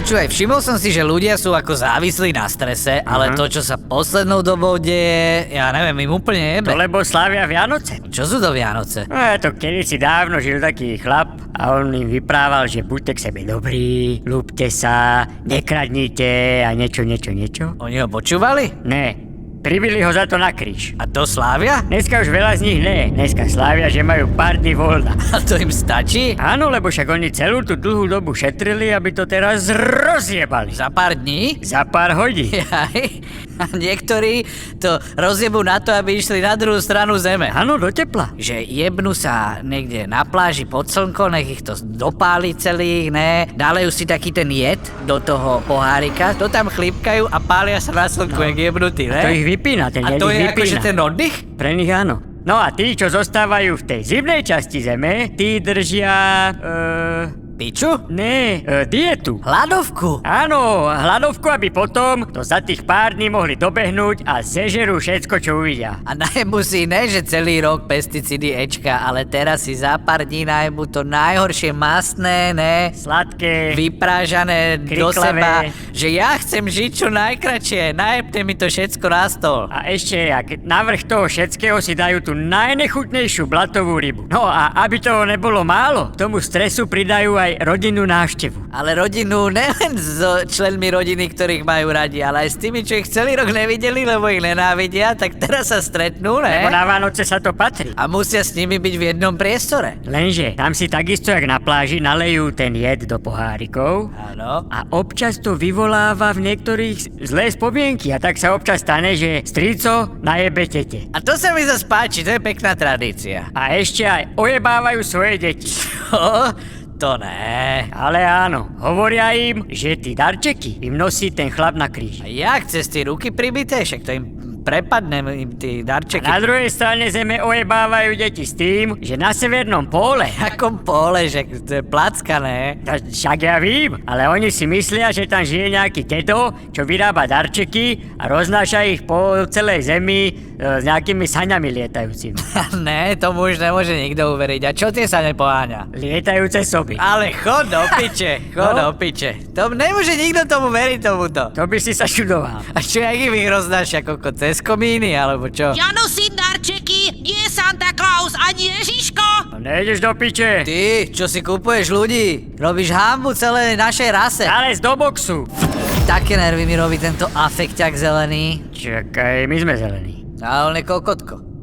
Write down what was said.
Počúvaj, všimol som si, že ľudia sú ako závislí na strese, ale to, čo sa poslednou dobou deje, ja neviem, im úplne jebe. To lebo slávia Vianoce. Čo sú to Vianoce? No to kedysi dávno žil taký chlap a on im vyprával, že buďte k sebe dobrí, ľúbte sa, nekradnite a niečo. Oni ho počúvali? Ne, pribili ho za to na kríž. A to slávia? Dneska už veľa z nich ne. Dneska slávia, že majú pár dní voľna. A to im stačí? Áno, lebo však oni celú tú dlhú dobu šetrili, aby to teraz rozjebali. Za pár dní? Za pár hodín. Jaj. A niektorí to rozjebú na to, aby išli na druhú stranu zeme. Áno, do tepla. Že jebnú sa niekde na pláži pod slnko, nech ich to dopáli celých, ne? Dálejú si taký ten jed do toho pohárika, to tam chlípkajú a pália sa na slnku, jak jebnutí, ne? To ich vypína, ten A jed to ich je vypína. akože ten oddych? Pre nich áno. No a tí, čo zostávajú v tej zimnej časti zeme, tí držia... Piču? Dietu. Hladovku. Áno, hladovku, aby potom to za tých pár dní mohli dobehnúť a zežerú všetko, čo uvidia. A najebu si ne, že celý rok pesticídy Ečka, ale teraz si za pár dní najebu to najhoršie mastné, ne? Sladké. Vyprážané do Kriklavé. seba, že ja chcem žiť čo najkratšie, najebte mi to všetko na stôl. A ešte, jak navrch toho všetkého si dajú tú najnechutnejšiu blatovú rybu. No a aby toho nebolo málo, k tomu stresu pridajú aj rodinnú návštevu. Ale rodinu nelen so členmi rodiny, ktorých majú radi, ale aj s tými, čo ich celý rok nevideli, lebo ich nenávidia, tak teraz sa stretnú, ne? Lebo na Vánoce sa to patrí. A musia s nimi byť v jednom priestore. Lenže tam si takisto, jak na pláži, nalejú ten jed do pohárikov. Áno. A občas to vyvoláva v niektorých zlé spomienky a tak sa občas stane, že strico najebe tete. A to sa mi zase páči, to je pekná tradícia. A ešte aj ojebávajú svoje deti. Čo? To ne. Ale áno, hovoria im, že tí darčeky im nosí ten chlap na A kríži. jak cez tie ruky pribité? Však to im prepadne im tí darčeky. Na druhej strane zeme ojebávajú deti s tým, že na severnom póle. Akom pole, že to je plackané. Však ja vím, ale oni si myslia, že tam žije nejaký tedo, čo vyrába darčeky a roznáša ich po celej zemi s nejakými saňami lietajúcimi. Ne, tomu už nemôže nikto uveriť. A čo tie sa nepoháňa? Lietajúce soby. Ale chod do piče, No. To nemôže nikto tomu veriť tomuto. To by si sa čudoval. A čo, jak ich roznáša, koko, cez komíny, alebo čo? Ja nosím darčeky, nie Santa Claus ani Ježiško. No nejdeš do piče. Ty, čo si kupuješ ľudí? Robíš hanbu celej našej rase. Ale do boxu. Také nervy mi robí tento afekťak zelený. Čakaj, my sme zelení. A on je kokotko.